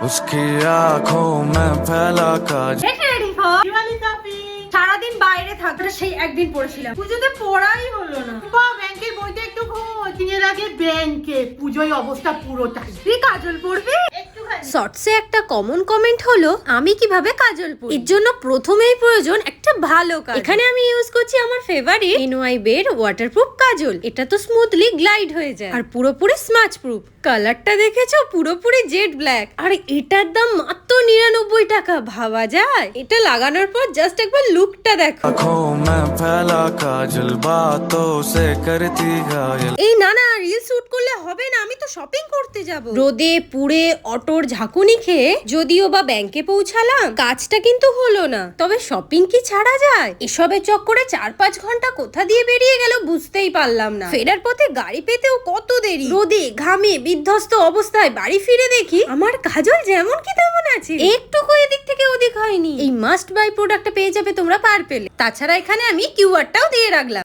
उसकी आंखों में फैला काजल। সারাদিন বাইরে থাকতে সেই একদিন পড়েছিলাম, পুজোতে পড়াই হলো না। বা ব্যাংকের বইটা একটু খোঁজ, দিনের আগে ব্যাংকে পুজোয় অবস্থা পুরোটাই। তুই কাজল পড়বি? একটুখানি শর্টসে একটা কমন কমেন্ট হলো আমি কিভাবে কাজল পরি। এর জন্য প্রথমেই প্রয়োজন একটা ভালো কাজল। এখানে আমি ইউজ করছি আমার ফেভারিট NY বের ওয়াটারপ্রুফ কাজল। এটা তো স্মুথলি গ্লাইড হয়ে যায় আর পুরোপুরি স্মাচ প্রুফ। কালারটা দেখেছো, পুরোপুরি জেড ব্ল্যাক। আর এটার দাম মাত্র 99 টাকা। ভাবা যায়? এটা লাগানোর পর জাস্ট একবার লুকটা দেখো। आंखों में फैला काजल, बातों से करती घायल। এই না না, রিল শুট করলে হবে না, আমি তো শপিং করতে যাব। রোদে পুড়ে অটোর ঝাঁকুনি খেয়ে যদিও বা ব্যাংকে পৌঁছালাম, কাজটা কিন্তু হলো না। তবে শপিং কি ছাড়া যায়? এসবের চক্করে 4-5 ঘন্টা কোথা দিয়ে বেরিয়ে গেল বুঝতেই পারলাম না। ফেরার পথে গাড়ি পেতেও কত দেরি। রোদে ঘামে বিধ্বস্ত অবস্থায় বাড়ি ফিরে দেখি আমার কাজল যেমন কি তেমন আছে, একটুকু এদিক থেকে ওদিক হয়নি। এই মাস্ট বাই প্রোডাক্টটা পেয়ে যাবে তোমরা পার পেলে। তাছাড়া এখানে আমি কিউআরটাও দিয়ে রাখলাম।